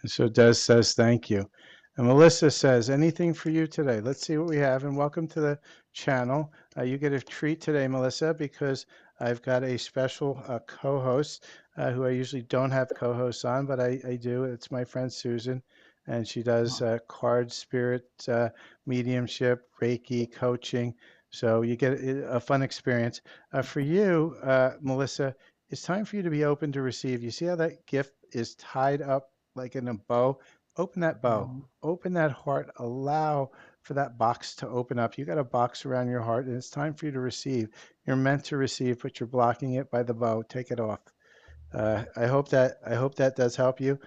And so Des says thank you. And Melissa says, anything for you today? Let's see what we have. And welcome to the channel. You get a treat today, Melissa, because I've got a special co-host who I usually don't have co-hosts on, but I do. It's my friend Susan, and she does card spirit, mediumship, Reiki, coaching. So you get a fun experience. For you, Melissa, it's time for you to be open to receive. You see how that gift is tied up like in a bow? Open that bow, Mhm. open that heart, allow for that box to open up. You got a box around your heart, and it's time for you to receive. You're meant to receive, but you're blocking it by the bow. Take it off. I hope that does help you.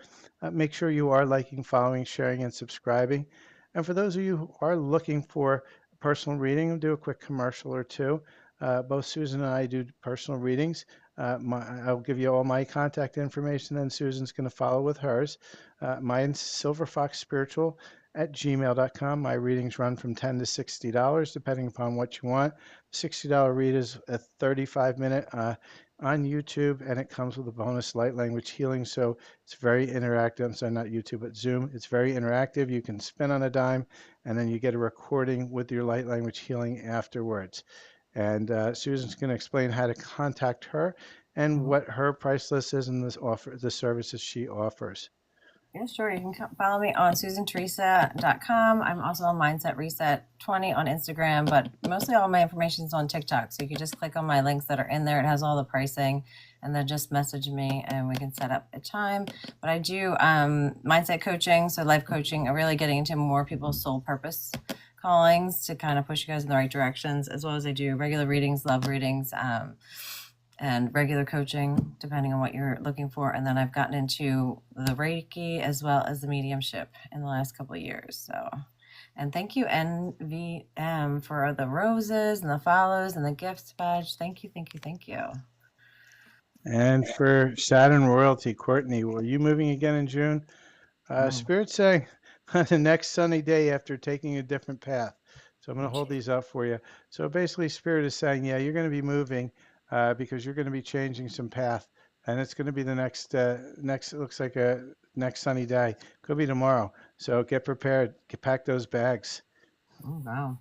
Make sure you are liking, following, sharing, and subscribing. And for those of you who are looking for a personal reading, I'll do a quick commercial or two. Both Susan and I do personal readings. I'll give you all my contact information, then Susan's going to follow with hers. Mine's silverfoxspiritual at gmail.com. My readings run from $10 to $60, depending upon what you want. $60 read is a 35-minute on YouTube, and it comes with a bonus light language healing. So it's very interactive. I'm sorry, not YouTube, but Zoom. It's very interactive. You can spin on a dime, and then you get a recording with your light language healing afterwards. And Susan's going to explain how to contact her and Mhm. what her price list is and the services she offers. Yeah, sure. You can follow me on susantheresa.com. I'm also on Mindset Reset 20 on Instagram, but mostly all my information is on TikTok. So you can just click on my links that are in there. It has all the pricing, and then just message me and we can set up a time. But I do mindset coaching, so life coaching, really getting into more people's soul purpose callings to kind of push you guys in the right directions, as well as I do regular readings, love readings. And regular coaching, depending on what you're looking for. And then I've gotten into the Reiki as well as the mediumship in the last couple of years. So, and thank you, NVM, for the roses and the follows and the gifts badge. Thank you, thank you, thank you. And for Saturn Royalty, Courtney, were you moving again in June? Mm. Spirit saying the next sunny day after taking a different path. So I'm going to hold these up for you. So basically, Spirit is saying, yeah, you're going to be moving because you're going to be changing some path, and it's going to be the next. It looks like a next sunny day. Could be tomorrow. So get prepared. Pack those bags. Oh, wow.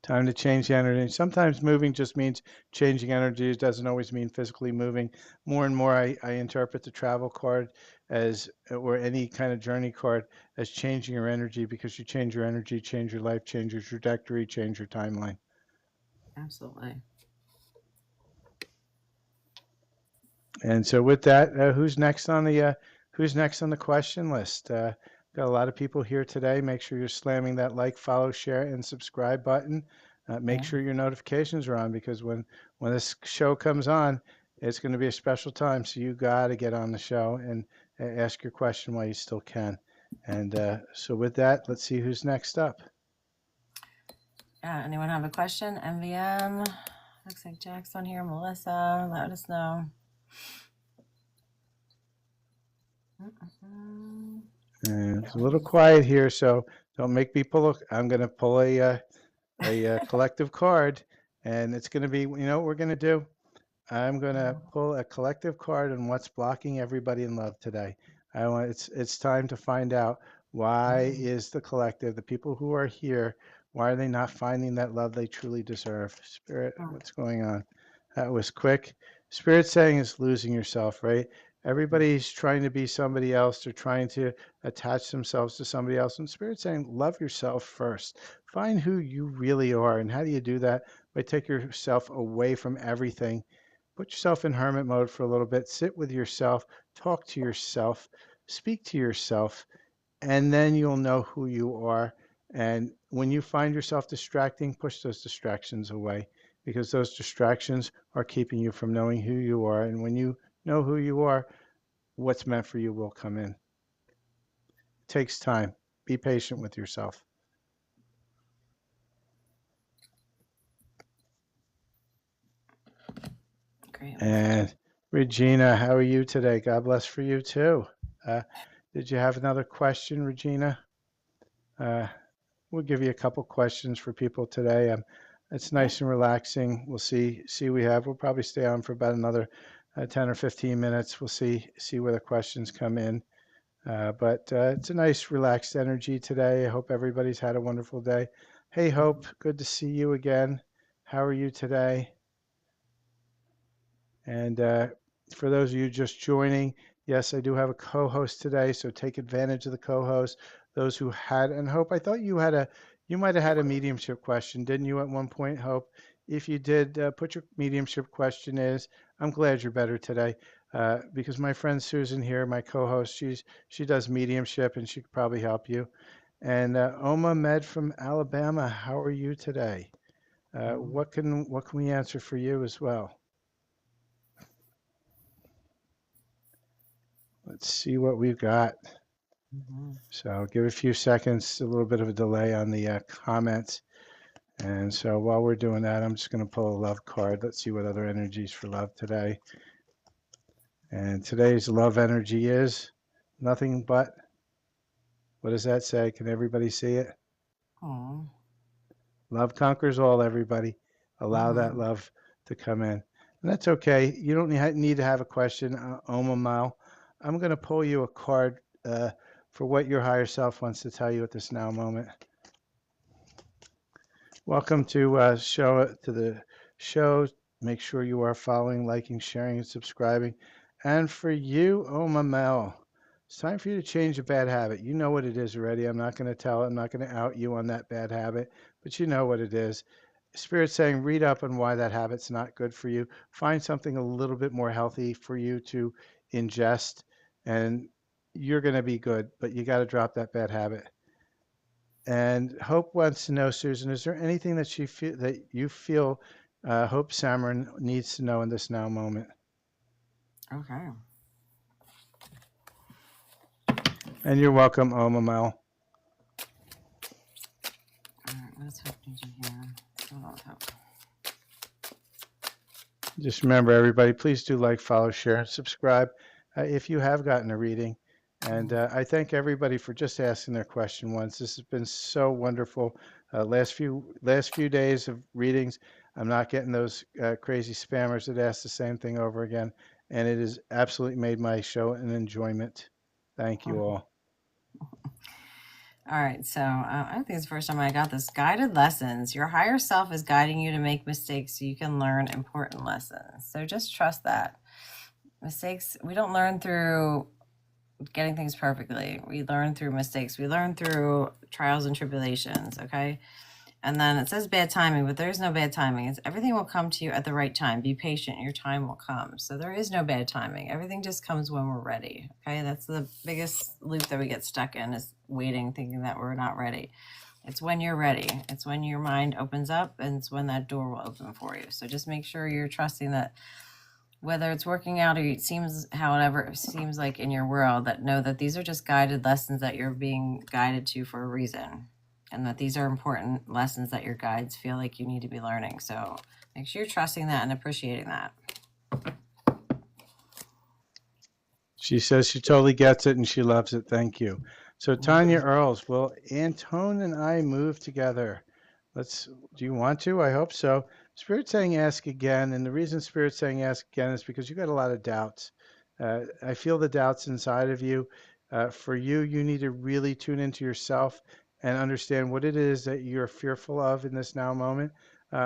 Time to change the energy. Sometimes moving just means changing energy. It doesn't always mean physically moving. More and more, I interpret the travel card as, or any kind of journey card, as changing your energy because you change your energy, change your life, change your trajectory, change your timeline. Absolutely. And so with that, who's next on the question list? Got a lot of people here today. Make sure you're slamming that like, follow, share, and subscribe button. Make Yeah. sure your notifications are on because when this show comes on, it's going to be a special time. So you got to get on the show and ask your question while you still can. And so with that, let's see who's next up. Yeah. Anyone have a question? MVM. Looks like Jack's on here. Melissa, let us know. And it's a little quiet here, so don't make me pull. I'm going to pull a collective card, and it's going to be. You know what we're going to do? I'm going to pull a collective card on what's blocking everybody in love today. I want it's time to find out why is the collective, the people who are here, why are they not finding that love they truly deserve? Spirit, what's going on? That was quick. Spirit saying is losing yourself, right? Everybody's trying to be somebody else. They're trying to attach themselves to somebody else. And Spirit saying, love yourself first. Find who you really are. And how do you do that? By take yourself away from everything. Put yourself in hermit mode for a little bit. Sit with yourself. Talk to yourself. Speak to yourself. And then you'll know who you are. And when you find yourself distracting, push those distractions away because those distractions are keeping you from knowing who you are. And when you know who you are, what's meant for you will come in. It takes time. Be patient with yourself. Great. And Regina, how are you today? God bless for you too. Did you have another question, Regina? Uh, we'll give you a couple questions for people today. It's Yep. nice and relaxing. We'll see. We'll probably stay on for about another 10 or 15 minutes. We'll see where the questions come in. But it's a nice, relaxed energy today. I hope everybody's had a wonderful day. Hey, Hope, good to see you again. How are you today? And for those of you just joining, yes, I do have a co-host today, so take advantage of the co-host. Those who had, and Hope, I thought you might have had a mediumship question, didn't you, at one point, Hope? If you did, put your mediumship question is. I'm glad you're better today, because my friend Susan here, my co-host, she does mediumship, and she could probably help you. And Oma Med from Alabama, how are you today? What can we answer for you as well? Let's see what we've got. So I'll give a few seconds, a little bit of a delay on the comments. And so while we're doing that, I'm just going to pull a love card. Let's see what other energies for love today. And today's love energy is nothing but, what does that say? Can everybody see it? Oh. Love conquers all, everybody. Allow that love to come in. And that's okay. You don't need to have a question, Oma Mal. I'm going to pull you a card for what your higher self wants to tell you at this now moment. Welcome to the show. Make sure you are following, liking, sharing, and subscribing. And for you, Oma Mel, it's time for you to change a bad habit. You know what it is already. I'm not going to tell it. I'm not going to out you on that bad habit, but you know what it is. Spirit saying, read up on why that habit's not good for you. Find something a little bit more healthy for you to ingest, and you're going to be good. But you got to drop that bad habit. And Hope wants to know, Susan, is there anything that you feel Hope Samarin needs to know in this now moment? Okay. And you're welcome, Oma Mel. All right. What's happening here? Oh, Just remember, everybody, please do like, follow, share, and subscribe if you have gotten a reading. And I thank everybody for just asking their question once. This has been so wonderful. Last few days of readings, I'm not getting those crazy spammers that ask the same thing over again, and it has absolutely made my show an enjoyment. Thank you all. All right, so I think it's the first time I got this. Guided lessons. Your higher self is guiding you to make mistakes so you can learn important lessons. So just trust that. Mistakes, we don't learn through getting things perfectly. We learn through mistakes. We learn through trials and tribulations, okay? And then it says bad timing, but there is no bad timing. It's everything will come to you at the right time. Be patient, your time will come. So there is no bad timing. Everything just comes when we're ready. Okay, that's the biggest loop that we get stuck in, is waiting, thinking that we're not ready. It's when you're ready. It's when your mind opens up, and it's when that door will open for you. So just make sure you're trusting that, whether it's working out or it seems however it seems like in your world, that know that these are just guided lessons that you're being guided to for a reason, and that these are important lessons that your guides feel like you need to be learning. So make sure you're trusting that and appreciating that. She says she totally gets it and she loves it. Thank you. So Tanya Earls, will Antone and I move together? Let's. Do you want to? I hope so. Spirit saying ask again, and the reason Spirit saying ask again is because you got a lot of doubts. I feel the doubts inside of you. For you, you need to really tune into yourself and understand what it is that you're fearful of in this now moment.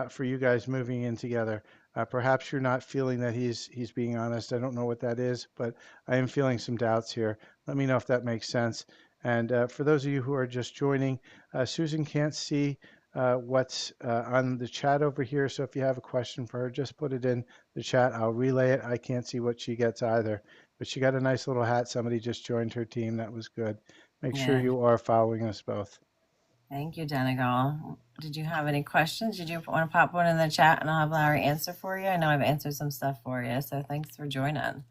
For you guys moving in together. Perhaps you're not feeling that he's being honest. I don't know what that is, but I am feeling some doubts here. Let me know if that makes sense. And for those of you who are just joining, Susan can't see what's on the chat over here. So if you have a question for her, just put it in the chat. I'll relay it. I can't see what she gets either. But she got a nice little hat. Somebody just joined her team. That was good. Make sure Yeah. you are following us both. Thank you, Donegal. Did you have any questions? Did you want to pop one in the chat and I'll have Larry answer for you? I know I've answered some stuff for you, so thanks for joining.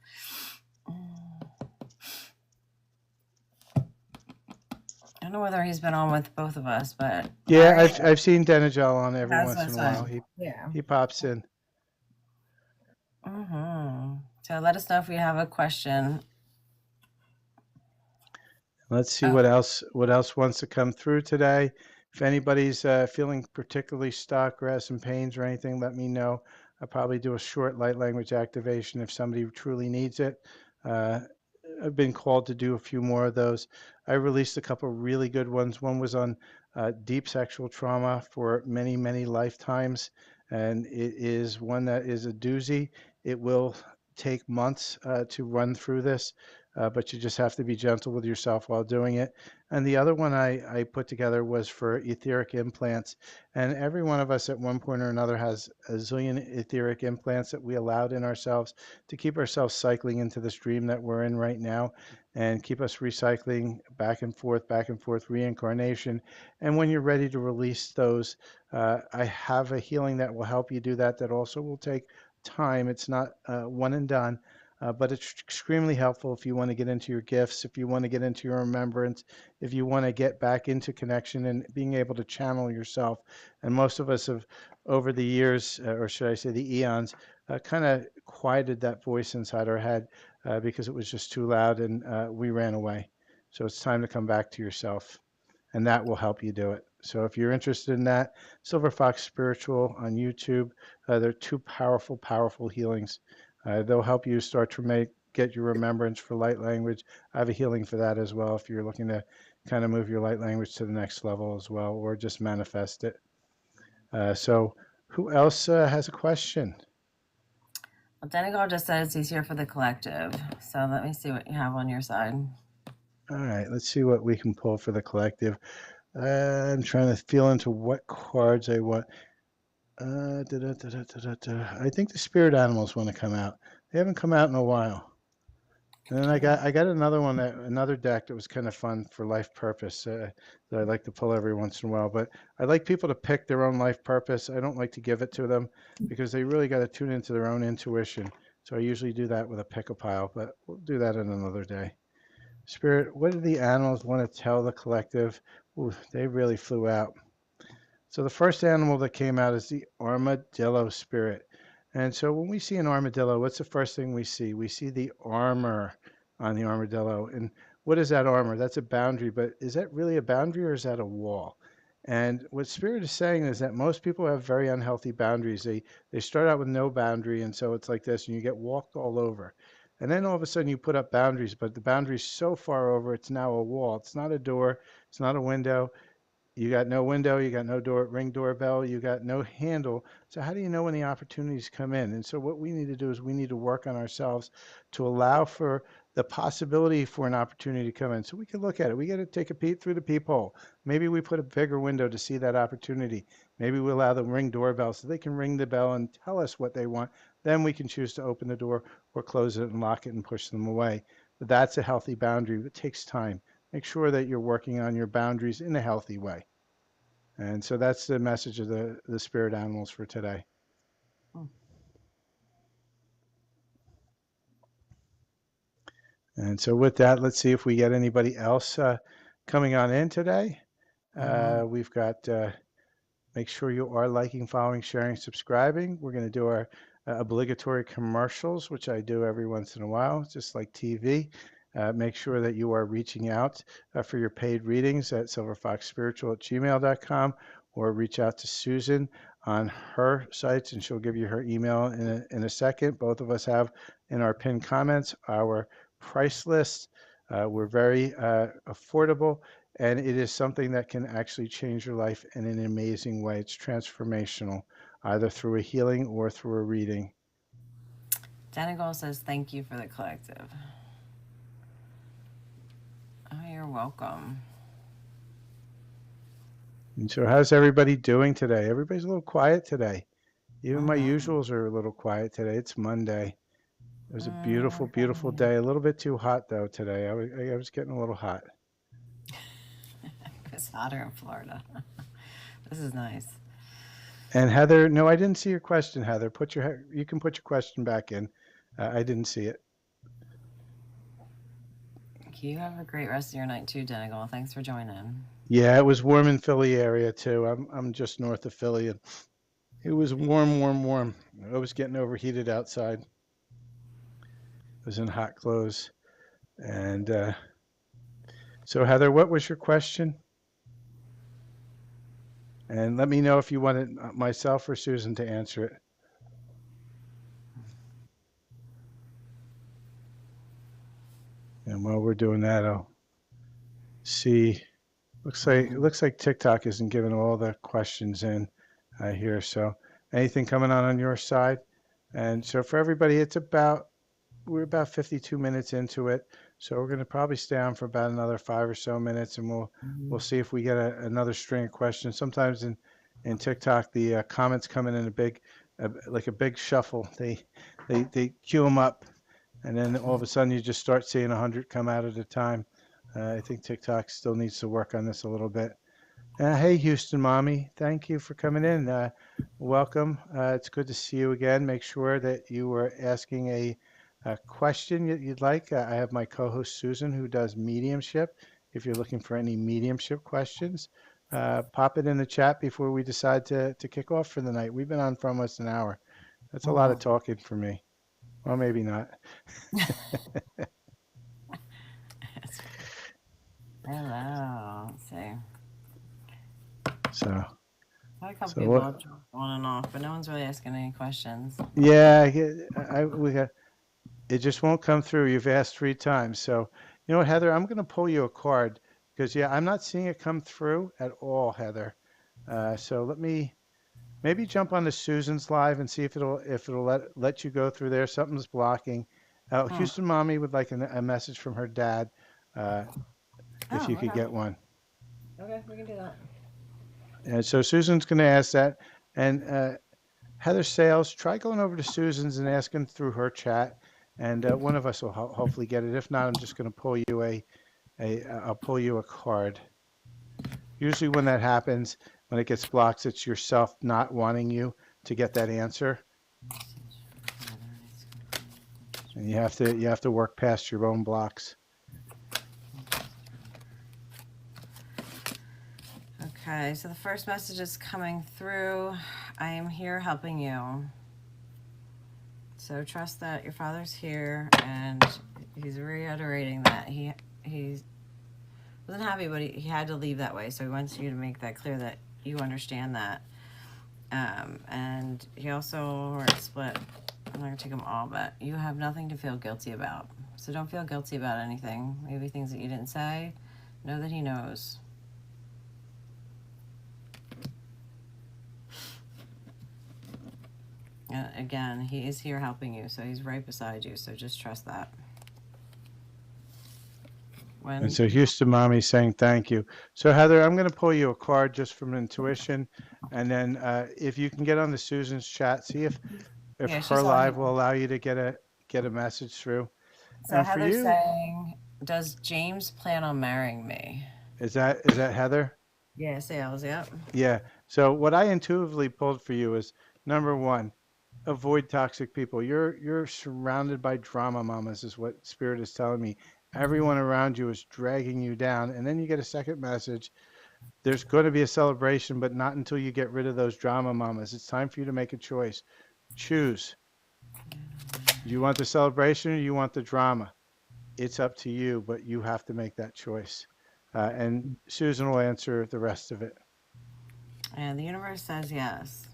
I don't know whether he's been on with both of us, but Yeah, Larry, I've seen Denijel on every that's once what's in a while. fun. Yeah. He pops in. So let us know if you have a question. Let's see Oh, what else wants to come through today. If anybody's feeling particularly stuck or has some pains or anything, let me know. I'll probably do a short light language activation if somebody truly needs it. Uh, I've been called to do a few more of those. I released a couple of really good ones. One was on deep sexual trauma for many, many lifetimes, and it is one that is a doozy. It will take months to run through this, but you just have to be gentle with yourself while doing it. And the other one I put together was for etheric implants. And every one of us at one point or another has a zillion etheric implants that we allowed in ourselves to keep ourselves cycling into this dream that we're in right now and keep us recycling back and forth, reincarnation. And when you're ready to release those, I have a healing that will help you do that, that also will take time. It's not one and done. But it's extremely helpful if you want to get into your gifts, if you want to get into your remembrance, if you want to get back into connection and being able to channel yourself. And most of us have, over the years, or should I say the eons, kind of quieted that voice inside our head because it was just too loud and we ran away. So it's time to come back to yourself, and that will help you do it. So if you're interested in that, Silver Fox Spiritual on YouTube, they're two powerful, powerful healings. They'll help you start to get your remembrance for light language. I have a healing for that as well if you're looking to kind of move your light language to the next level as well, or just manifest it. So who else has a question? well, Donegal just says he's here for the collective. So let me see what you have on your side. All right, let's see what we can pull for the collective. I'm trying to feel into what cards I want. I think the spirit animals want to come out. They haven't come out in a while. And then I got another one, another deck that was kind of fun for life purpose that I like to pull every once in a while. But I like people to pick their own life purpose. I don't like to give it to them because they really got to tune into their own intuition. So I usually do that with a pick a pile, but we'll do that in another day. Spirit, what do the animals want to tell the collective? Ooh, they really flew out. So the first animal that came out is the armadillo spirit. And so when we see an armadillo, what's the first thing we see? We see the armor on the armadillo. And what is that armor? That's a boundary, but is that really a boundary or is that a wall? And what Spirit is saying is that most people have very unhealthy boundaries. They start out with no boundary, and so it's like this, and you get walked all over. And then all of a sudden you put up boundaries, but the boundary's so far over, it's now a wall. It's not a door, it's not a window, you got no window, you got no ring doorbell, you got no handle. So how do you know when the opportunities come in? And so what we need to do is we need to work on ourselves to allow for the possibility for an opportunity to come in. So we can look at it. We got to take a peek through the peephole. Maybe we put a bigger window to see that opportunity. Maybe we allow them ring doorbell so they can ring the bell and tell us what they want. Then we can choose to open the door or close it and lock it and push them away. But that's a healthy boundary. It takes time. Make sure that you're working on your boundaries in a healthy way. And so that's the message of the spirit animals for today. Mm. And so with that, let's see if we get anybody else coming on in today. Mm-hmm. We've got make sure you are liking, following, sharing, subscribing. We're going to do our obligatory commercials, which I do every once in a while, just like TV. Make sure that you are reaching out for your paid readings at silverfoxspiritual@gmail.com, or reach out to Susan on her sites and she'll give you her email in a second. Both of us have in our pinned comments our price list. We're very affordable, and it is something that can actually change your life in an amazing way. It's transformational, either through a healing or through a reading. Denigal says thank you for the collective. Oh, you're welcome. And so, how's everybody doing today? Everybody's a little quiet today. Even my Mm-hmm. usuals are a little quiet today. It's Monday. It was a beautiful, beautiful Mm-hmm. day. A little bit too hot though today. I was getting a little hot. It's hotter in Florida. This is nice. And Heather, no, I didn't see your question, Heather. You can put your question back in. I didn't see it. You have a great rest of your night too, Denigal. Thanks for joining. Yeah, it was warm in Philly area too. I'm just north of Philly, and it was warm, warm, warm. I was getting overheated outside. I was in hot clothes. And so, Heather, what was your question? And let me know if you wanted myself or Susan to answer it. And while we're doing that, I'll see. Looks like TikTok isn't giving all the questions in here. So, anything coming on your side? And so, for everybody, we're about 52 minutes into it, so we're going to probably stay on for about another 5 or so minutes, and we'll Mm-hmm. see if we get another string of questions. Sometimes in TikTok, the comments come in a big, like a big shuffle. They queue them up, and then all of a sudden you just start seeing 100 come out at a time. I think TikTok still needs to work on this a little bit. Hey, Houston Mommy, thank you for coming in. Welcome. It's good to see you again. Make sure that you are asking a question you'd like. I have my co-host Susan who does mediumship. If you're looking for any mediumship questions, pop it in the chat before we decide to kick off for the night. We've been on for almost an hour. That's a lot of Mm-hmm. talking for me. Well, maybe not. Hello. Let's see. So, Had a couple so people what? have dropped on and off, but no one's really asking any questions. Yeah, we got. It just won't come through. You've asked 3 times. So, you know what, Heather? I'm going to pull you a card because, yeah, I'm not seeing it come through at all, Heather. So let me maybe jump onto Susan's live and see if it'll let you go through there. Something's blocking. Hmm. Houston Mommy would like a message from her dad, uh, if Oh, you could okay. get one. Okay, we can do that. And so Susan's going to ask that. And Heather Sales, try going over to Susan's and asking through her chat, and one of us will hopefully get it. If not, I'm just going to pull you I'll pull you a card. Usually when that happens, when it gets blocked, it's yourself not wanting you to get that answer, and you have to work past your own blocks. Okay, so the first message is coming through. I am here helping you. So trust that your father's here, and he's reiterating that he wasn't happy, but he had to leave that way. So he wants you to make that clear that you understand that. And he also, we're split. I'm not gonna take them all, but you have nothing to feel guilty about. So don't feel guilty about anything. Maybe things that you didn't say. Know that he knows. Again, he is here helping you, so he's right beside you. So just trust that. And when so people. Houston Mommy saying thank you. So Heather, I'm going to pull you a card just from intuition, and then if you can get on the Susan's chat, see if Yeah, her she's on live here. will allow you to get a message through. So And for Heather's you, saying, "Does James plan on marrying me?" is that Heather? Yeah, sales. Yep. Yeah. So what I intuitively pulled for you is number one, avoid toxic people. You're surrounded by drama mamas, is what Spirit is telling me. Everyone around you is dragging you down, and then you get a second message. There's going to be a celebration, but not until you get rid of those drama mamas. It's time for you to make a choice. Choose. Do you want the celebration or you want the drama? It's up to you, but you have to make that choice. And Susan will answer the rest of it. And the universe says yes.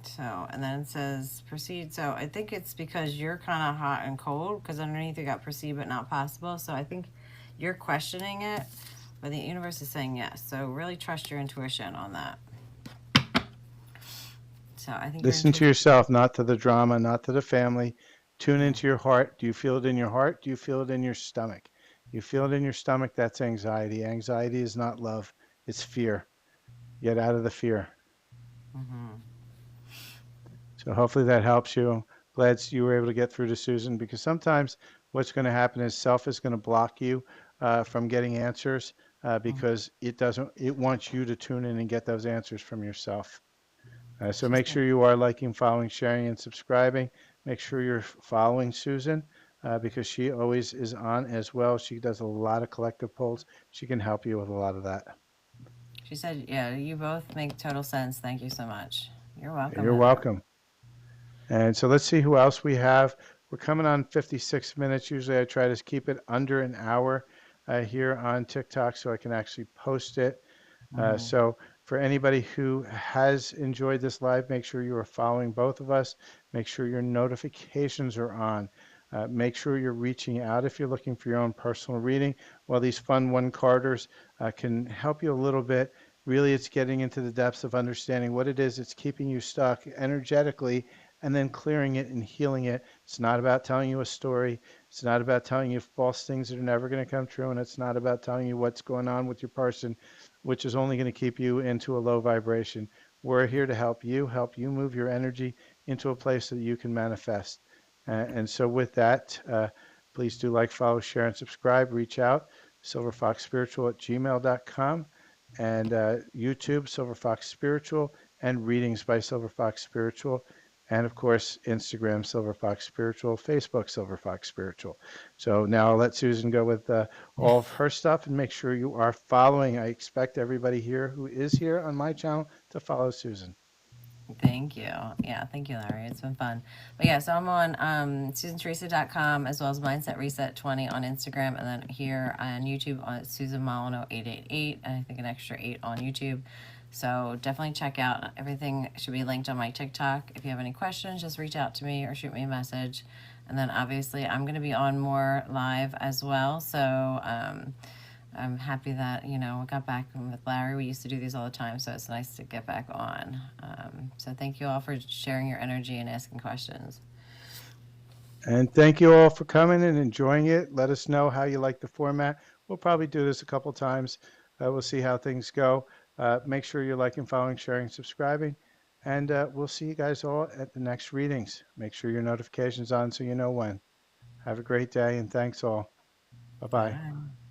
So, and then it says proceed. So I think it's because you're kind of hot and cold because underneath you got proceed but not possible. So I think you're questioning it, but the universe is saying yes. So really trust your intuition on that. So I think your Listen to intuition. yourself, not to the drama, not to the family. Tune into your heart. Do you feel it in your heart? Do you feel it in your stomach? You feel it in your stomach, that's anxiety. Anxiety is not love, it's fear. Get out of the fear. Mm-hmm. So hopefully that helps you. Glad you were able to get through to Susan because sometimes what's going to happen is self is going to block you from getting answers because it wants you to tune in and get those answers from yourself. So She make said, sure you are liking, following, sharing, and subscribing. Make sure you're following Susan because she always is on as well. She does a lot of collective polls. She can help you with a lot of that. she said, yeah, you both make total sense. Thank you so much. You're welcome, You're Heather. welcome. And so let's see who else we have. We're coming on 56 minutes. Usually I try to keep it under an hour here on TikTok so I can actually post it. Mm-hmm. So for anybody who has enjoyed this live, make sure you are following both of us. Make sure your notifications are on. Make sure you're reaching out if you're looking for your own personal reading. While these fun one-carders can help you a little bit, really it's getting into the depths of understanding what it is that's keeping you stuck energetically and then clearing it and healing it. It's not about telling you a story. It's not about telling you false things that are never going to come true. And it's not about telling you what's going on with your person, which is only going to keep you into a low vibration. We're here to help you move your energy into a place that you can manifest. And so, with that, please do like, follow, share, and subscribe. Reach out, silverfoxspiritual at gmail.com, and YouTube, Silver Fox Spiritual, and Readings by Silver Fox Spiritual. And of course, Instagram, Silver Fox Spiritual, Facebook, Silver Fox Spiritual. So now I'll let Susan go with all of her stuff and make sure you are following. I expect everybody here who is here on my channel to follow Susan. Thank you. Yeah, thank you, Larry. It's been fun. But yeah, so I'm on SusanTeresa.com as well as Mindset Reset 20 on Instagram, and then here on YouTube on Susan Molyneux 888, and I think an extra 8 on YouTube. So definitely check out everything. Should be linked on my TikTok. If you have any questions, just reach out to me or shoot me a message. And then obviously I'm going to be on more live as well. So I'm happy that, we got back with Larry. We used to do these all the time, so it's nice to get back on. So thank you all for sharing your energy and asking questions. And thank you all for coming and enjoying it. Let us know how you like the format. We'll probably do this a couple times. We'll see how things go. Make sure you're liking, following, sharing, subscribing. And we'll see you guys all at the next readings. Make sure your notifications on so you know when. Have a great day and thanks all. Bye bye. Bye.